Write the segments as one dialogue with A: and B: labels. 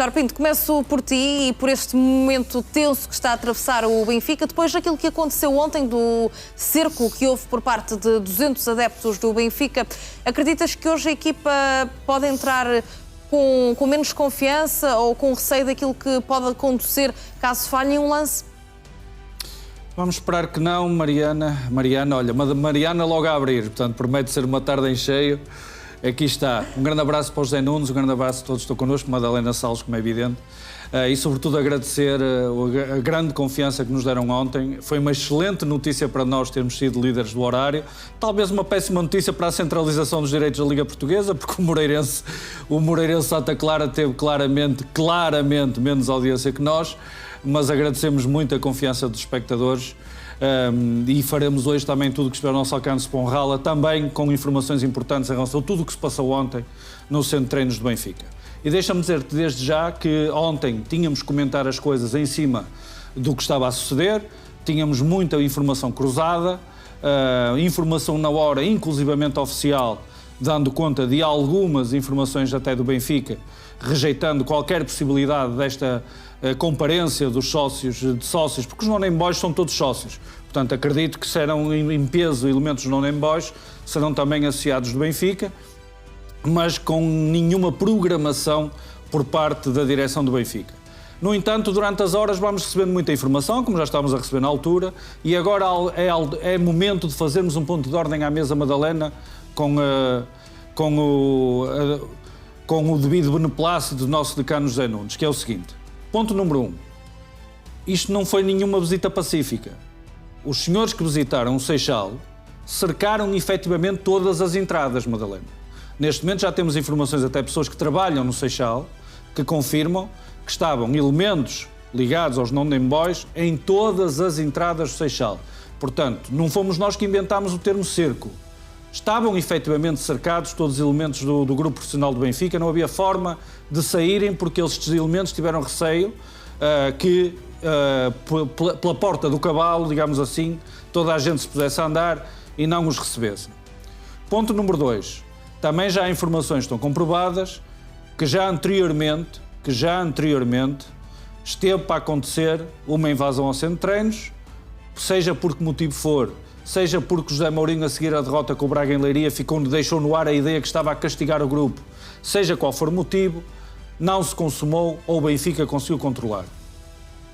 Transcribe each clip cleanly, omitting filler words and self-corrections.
A: Vítor Pinto, começo por ti e por este momento tenso que está a atravessar o Benfica, depois daquilo que aconteceu ontem, do cerco que houve por parte de 200 adeptos do Benfica. Acreditas que hoje a equipa pode entrar com menos confiança ou com receio daquilo que pode acontecer caso falhe um lance?
B: Vamos esperar que não, Mariana. Olha, Mariana logo a abrir, portanto promete ser uma tarde em cheio. Aqui está. Um grande abraço para o José Nunes, um grande abraço a todos que estão connosco, Madalena Salles, como é evidente. E sobretudo agradecer a grande confiança que nos deram ontem. Foi uma excelente notícia para nós termos sido líderes do horário. Talvez uma péssima notícia para a centralização dos direitos da Liga Portuguesa, porque o Moreirense Santa Clara teve claramente menos audiência que nós, mas agradecemos muito a confiança dos espectadores. E faremos hoje também tudo o que estiver ao nosso alcance para honrá-la, também com informações importantes em relação a tudo o que se passou ontem no Centro de Treinos do Benfica. E deixa-me dizer-te desde já que ontem tínhamos que comentar as coisas em cima do que estava a suceder, tínhamos muita informação cruzada, informação na hora, inclusivamente oficial, dando conta de algumas informações até do Benfica, rejeitando qualquer possibilidade desta comparência dos sócios, porque os non-name boys são todos sócios. Portanto, acredito que serão em peso elementos dos non-name boys, serão também associados do Benfica, mas com nenhuma programação por parte da direção do Benfica. No entanto, durante as horas vamos recebendo muita informação, como já estávamos a receber na altura, e agora é momento de fazermos um ponto de ordem à mesa, Madalena, com o devido beneplácito do nosso decano José Nunes, que é o seguinte. Ponto número 1. Isto não foi nenhuma visita pacífica. Os senhores que visitaram o Seixal cercaram efetivamente todas as entradas, Madalena. Neste momento já temos informações, até pessoas que trabalham no Seixal, que confirmam que estavam elementos ligados aos non-name boys em todas as entradas do Seixal. Portanto, não fomos nós que inventámos o termo cerco. Estavam efetivamente cercados todos os elementos do grupo profissional do Benfica, não havia forma de saírem porque estes elementos tiveram receio que pela porta do cavalo, digamos assim, toda a gente se pudesse andar e não os recebessem. Ponto número 2. Também já há informações que estão comprovadas que já anteriormente esteve para acontecer uma invasão ao centro de treinos, seja por que motivo for, seja porque José Mourinho, a seguir a derrota com o Braga em Leiria, deixou no ar a ideia que estava a castigar o grupo, seja qual for o motivo, não se consumou ou o Benfica conseguiu controlar.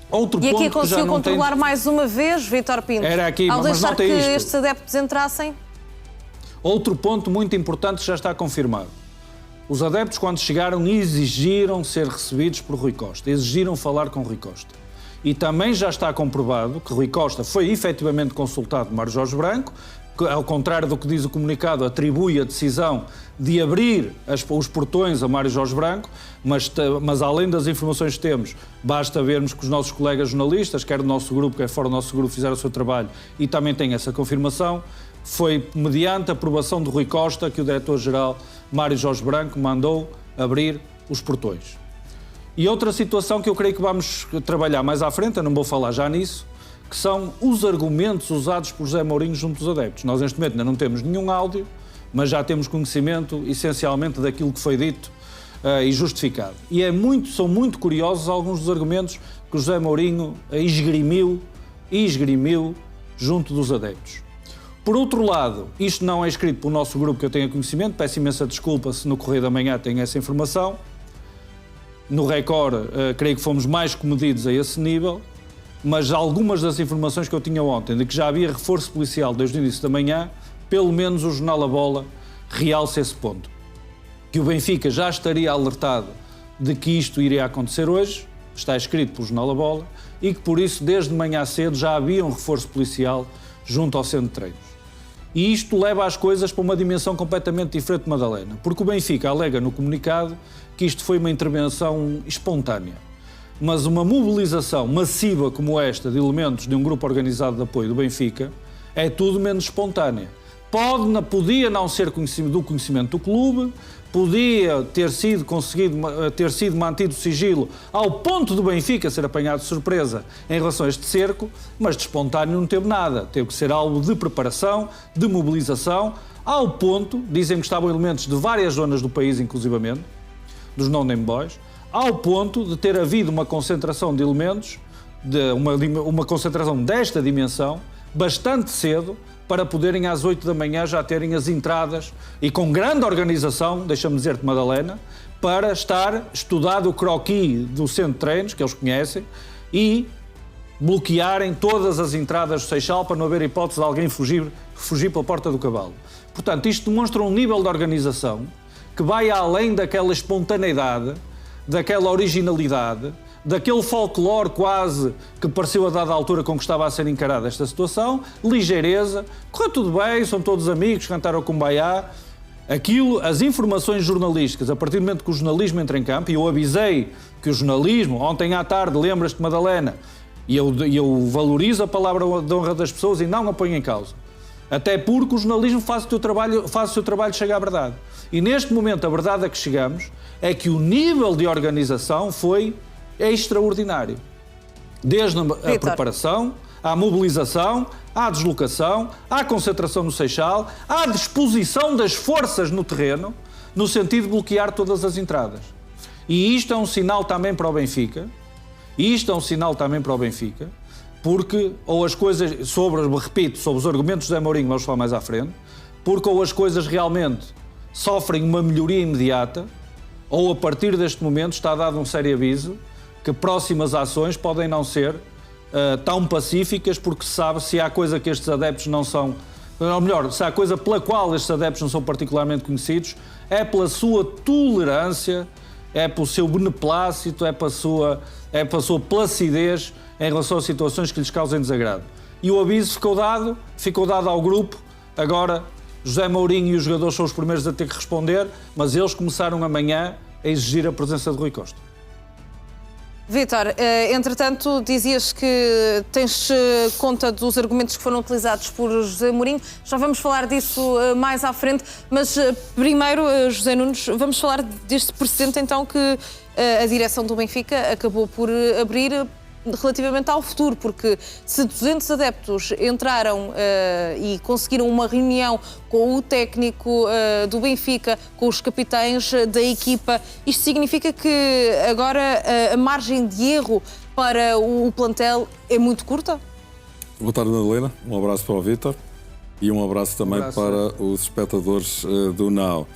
B: Outro
A: e
B: ponto
A: aqui conseguiu controlar mais uma vez, Vítor Pinto,
B: era aqui,
A: ao
B: mas
A: deixar
B: nota
A: que
B: isto.
A: estes adeptos entrassem?
B: Outro ponto muito importante já está confirmado. Os adeptos, quando chegaram, exigiram ser recebidos por Rui Costa, exigiram falar com Rui Costa. E também já está comprovado que Rui Costa foi efetivamente consultado por Mário Jorge Branco, que, ao contrário do que diz o comunicado, atribui a decisão de abrir os portões a Mário Jorge Branco, mas além das informações que temos, basta vermos que os nossos colegas jornalistas, quer do nosso grupo, quer fora do nosso grupo, fizeram o seu trabalho e também têm essa confirmação. Foi mediante a aprovação de Rui Costa que o diretor-geral Mário Jorge Branco mandou abrir os portões. E outra situação que eu creio que vamos trabalhar mais à frente, eu não vou falar já nisso, que são os argumentos usados por José Mourinho junto dos adeptos. Nós neste momento ainda não temos nenhum áudio, mas já temos conhecimento essencialmente daquilo que foi dito e justificado. E são muito curiosos alguns dos argumentos que o José Mourinho esgrimiu junto dos adeptos. Por outro lado, isto não é escrito pelo nosso grupo que eu tenha conhecimento, peço imensa desculpa se no Correio da Manhã tem essa informação. No Record, creio que fomos mais comedidos a esse nível, mas algumas das informações que eu tinha ontem, de que já havia reforço policial desde o início da manhã, pelo menos o jornal A Bola realça esse ponto. Que o Benfica já estaria alertado de que isto iria acontecer hoje, está escrito pelo jornal A Bola, e que por isso, desde manhã cedo, já havia um reforço policial junto ao centro de treinos. E isto leva as coisas para uma dimensão completamente diferente de Madalena, porque o Benfica alega no comunicado que isto foi uma intervenção espontânea. Mas uma mobilização massiva como esta de elementos de um grupo organizado de apoio do Benfica é tudo menos espontânea. Podia não ser do conhecimento do clube, podia ter sido mantido o sigilo ao ponto do Benfica ser apanhado de surpresa em relação a este cerco, mas de espontâneo não teve nada. Teve que ser algo de preparação, de mobilização, ao ponto, dizem que estavam elementos de várias zonas do país, inclusivamente, dos non-name boys, ao ponto de ter havido uma concentração de elementos, uma concentração desta dimensão, bastante cedo, para poderem às 8 da manhã já terem as entradas e com grande organização, deixa-me dizer-te, Madalena, para estar estudado o croquis do centro de treinos, que eles conhecem, e bloquearem todas as entradas do Seixal para não haver hipótese de alguém fugir pela porta do cavalo. Portanto, isto demonstra um nível de organização que vai além daquela espontaneidade, daquela originalidade, daquele folclore quase que pareceu a dada altura com que estava a ser encarada esta situação, ligeireza, correu tudo bem, são todos amigos, cantaram o Kumbaya. Aquilo, as informações jornalísticas, a partir do momento que o jornalismo entra em campo, e eu avisei que o jornalismo, ontem à tarde, lembras-te, Madalena, e eu valorizo a palavra de honra das pessoas e não a ponho em causa. Até porque o jornalismo faz o seu trabalho chegar à verdade. E neste momento a verdade a que chegamos é que o nível de organização foi extraordinário. Desde a preparação, à mobilização, à deslocação, à concentração no Seixal, à disposição das forças no terreno, no sentido de bloquear todas as entradas. E isto é um sinal também para o Benfica, porque ou as coisas, sobre os argumentos de José Mourinho, vamos falar mais à frente, porque ou as coisas realmente sofrem uma melhoria imediata, ou a partir deste momento está dado um sério aviso que próximas ações podem não ser tão pacíficas, porque se sabe se há coisa que estes adeptos não são, ou melhor, se há coisa pela qual estes adeptos não são particularmente conhecidos, é pela sua tolerância, é pelo seu beneplácito, é pela sua placidez em relação a situações que lhes causem desagrado. E o aviso ficou dado ao grupo. Agora, José Mourinho e os jogadores são os primeiros a ter que responder, mas eles começaram amanhã a exigir a presença de Rui Costa.
A: Vítor, entretanto, dizias que tens conta dos argumentos que foram utilizados por José Mourinho. Já vamos falar disso mais à frente, mas primeiro, José Nunes, vamos falar deste precedente então que a direção do Benfica acabou por abrir relativamente ao futuro, porque se 200 adeptos entraram e conseguiram uma reunião com o técnico do Benfica, com os capitães da equipa, isto significa que agora a margem de erro para o plantel é muito curta?
C: Boa tarde, Madalena. Um abraço para o Vítor e um abraço também para os espectadores do NOW.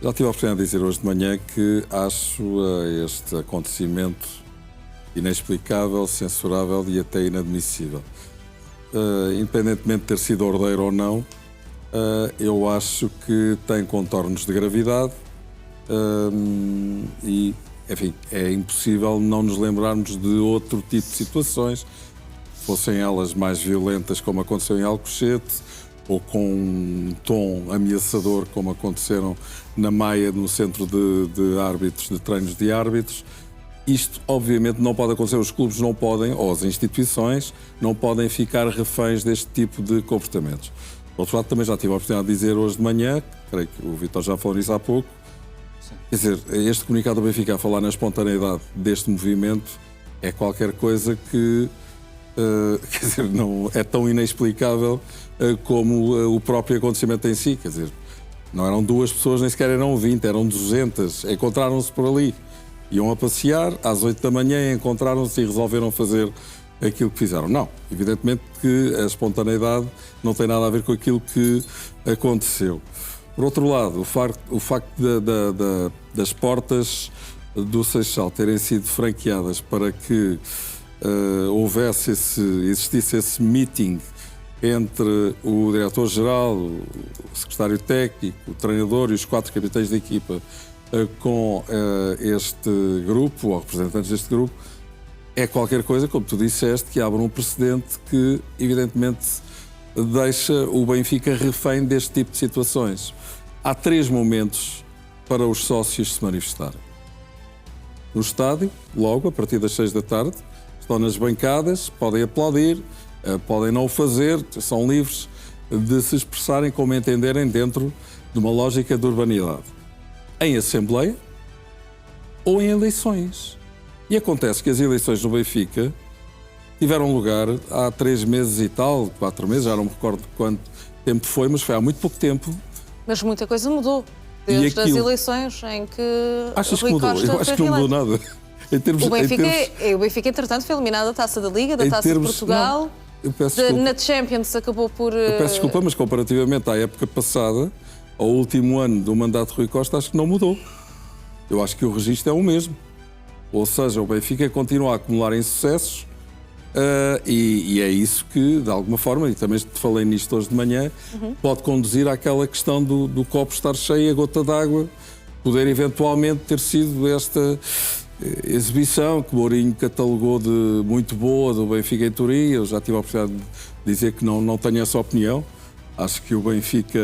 C: Já tive a oportunidade de dizer hoje de manhã que acho este acontecimento inexplicável, censurável e até inadmissível. Independentemente de ter sido ordeiro ou não, eu acho que tem contornos de gravidade e, enfim, é impossível não nos lembrarmos de outro tipo de situações, fossem elas mais violentas, como aconteceu em Alcochete, ou com um tom ameaçador, como aconteceram na Maia, no centro de árbitros, de treinos de árbitros. Isto, obviamente, não pode acontecer. Os clubes não podem, ou as instituições, não podem ficar reféns deste tipo de comportamentos. Por outro lado, também já tive a oportunidade de dizer hoje de manhã, creio que o Vítor já falou nisso há pouco, quer dizer, este comunicado do Benfica a falar na espontaneidade deste movimento é qualquer coisa que, quer dizer, não é tão inexplicável como o próprio acontecimento em si. Quer dizer, não eram 2 pessoas, nem sequer eram 20, eram 200, encontraram-se por ali. Iam a passear, às 8 da manhã encontraram-se e resolveram fazer aquilo que fizeram. Não, evidentemente que a espontaneidade não tem nada a ver com aquilo que aconteceu. Por outro lado, o facto das portas do Seixal terem sido franqueadas para que existisse esse meeting entre o diretor-geral, o secretário técnico, o treinador e os 4 capitães da equipa com este grupo, ou representantes deste grupo, é qualquer coisa, como tu disseste, que abre um precedente que, evidentemente, deixa o Benfica refém deste tipo de situações. Há 3 momentos para os sócios se manifestarem. No estádio, logo, a partir das 6 da tarde, estão nas bancadas, podem aplaudir, podem não o fazer, são livres de se expressarem como entenderem dentro de uma lógica de urbanidade. Em Assembleia ou em eleições. E acontece que as eleições no Benfica tiveram lugar há 3 meses e tal, 4 meses, já não me recordo quanto tempo foi, mas foi há muito pouco tempo.
A: Mas muita coisa mudou. Desde as
C: aquilo...
A: eleições em que
C: Achas que
A: Rui
C: mudou?
A: Costa
C: Eu acho
A: foi
C: que não mudou
A: reeleito.
C: nada. Em termos,
A: O Benfica,
C: em termos,
A: o Benfica, entretanto, foi eliminado da Taça da Liga, da
C: em
A: Taça
C: termos-
A: de Portugal.
C: não, eu peço desculpa.
A: Na Champions acabou por...
C: Eu peço desculpa, mas comparativamente à época passada, ao último ano do mandato de Rui Costa, acho que não mudou. Eu acho que o registro é o mesmo. Ou seja, o Benfica continua a acumular insucessos e é isso que, de alguma forma, e também te falei nisto hoje de manhã, pode conduzir àquela questão do copo estar cheio, a gota d'água, poder eventualmente ter sido esta exibição que Mourinho catalogou de muito boa do Benfica em Turim. Eu já tive a oportunidade de dizer que não tenho essa opinião. Acho que o Benfica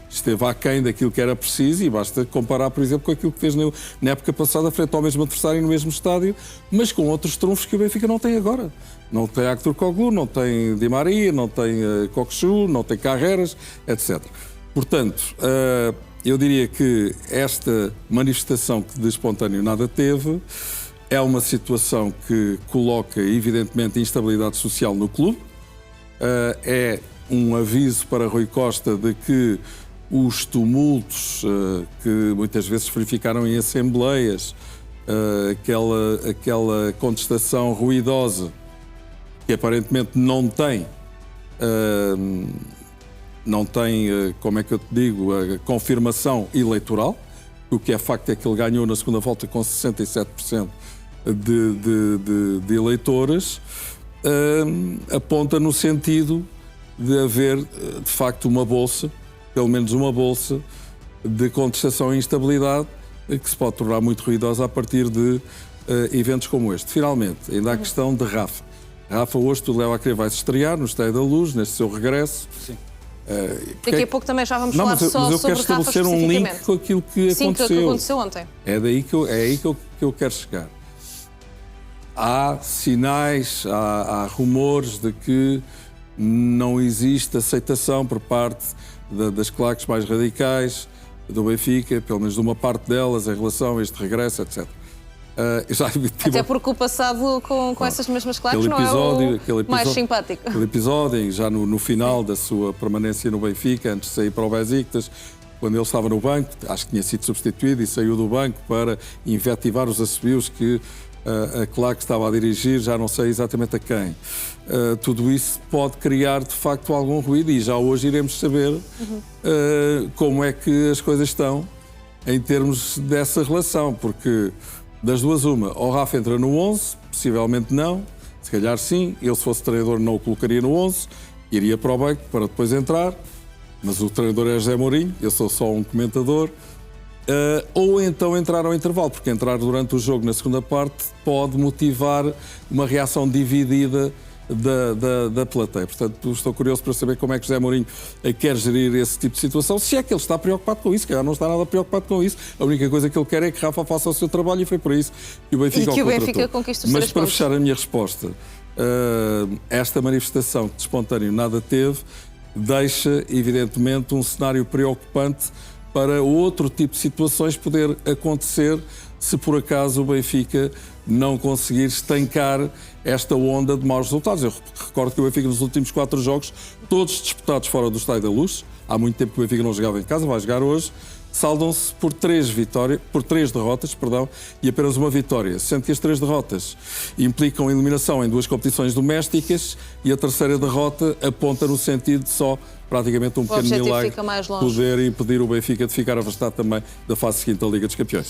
C: esteve aquém daquilo que era preciso e basta comparar, por exemplo, com aquilo que fez na época passada frente ao mesmo adversário no mesmo estádio, mas com outros trunfos que o Benfica não tem agora. Não tem Aktürkoğlu, não tem Di Maria, não tem Cockchu, não tem Carreras, etc. Portanto, eu diria que esta manifestação que de espontâneo nada teve é uma situação que coloca, evidentemente, instabilidade social no clube. É um aviso para Rui Costa de que os tumultos que muitas vezes verificaram em assembleias, aquela contestação ruidosa que aparentemente não tem, como é que eu te digo, a confirmação eleitoral. O que é facto é que ele ganhou na segunda volta com 67% de eleitores, aponta no sentido de haver, de facto, uma bolsa, pelo menos uma bolsa, de contestação e instabilidade que se pode tornar muito ruidosa a partir de eventos como este. Finalmente, ainda há a questão de Rafa. Rafa, hoje, tudo leva a crer, vai se estrear no Estádio da Luz, neste seu regresso.
B: Sim.
A: Daqui a pouco também já vamos falar só
C: mas eu
A: sobre
C: quero
A: Rafa
C: estabelecer um link
A: especificamente.
C: com aquilo que
A: Sim, que
C: aconteceu.
A: aconteceu ontem.
C: É aí que eu quero chegar. Há sinais, há rumores de que não existe aceitação por parte das claques mais radicais do Benfica, pelo menos de uma parte delas, em relação a este regresso, etc.
A: Até porque o passado com essas mesmas claques não é o mais simpático.
C: Aquele episódio, já no final da sua permanência no Benfica, antes de sair para o Besiktas, quando ele estava no banco, acho que tinha sido substituído e saiu do banco para invectivar os assobios que a claque estava a dirigir, já não sei exatamente a quem. Tudo isso pode criar, de facto, algum ruído e já hoje iremos saber como é que as coisas estão em termos dessa relação, porque das duas uma, ou Rafa entra no 11, possivelmente não, se calhar sim, ele se fosse treinador não o colocaria no 11, iria para o banco para depois entrar, mas o treinador é José Mourinho, eu sou só um comentador. Ou então entrar ao intervalo, porque entrar durante o jogo na segunda parte pode motivar uma reação dividida da plateia. Portanto, estou curioso para saber como é que José Mourinho quer gerir esse tipo de situação, se é que ele está preocupado com isso, que não está nada preocupado com isso. A única coisa que ele quer é que Rafa faça o seu trabalho e foi por isso que o Benfica o contratou.
A: E que o Benfica conquista os 3
C: Mas para
A: pontos.
C: fechar a minha resposta, esta manifestação de espontâneo nada teve, deixa evidentemente um cenário preocupante para outro tipo de situações poder acontecer se por acaso o Benfica não conseguir estancar esta onda de maus resultados. Eu recordo que o Benfica nos últimos 4 jogos, todos disputados fora do Estádio da Luz, há muito tempo que o Benfica não jogava em casa, vai jogar hoje, saldam-se por 3 derrotas, e apenas uma vitória, sendo que as 3 derrotas implicam a eliminação em 2 competições domésticas e a terceira derrota aponta no sentido de só praticamente um pequeno milagre
A: fica mais longe.
C: poder impedir o Benfica de ficar afastado também da fase seguinte da Liga dos Campeões.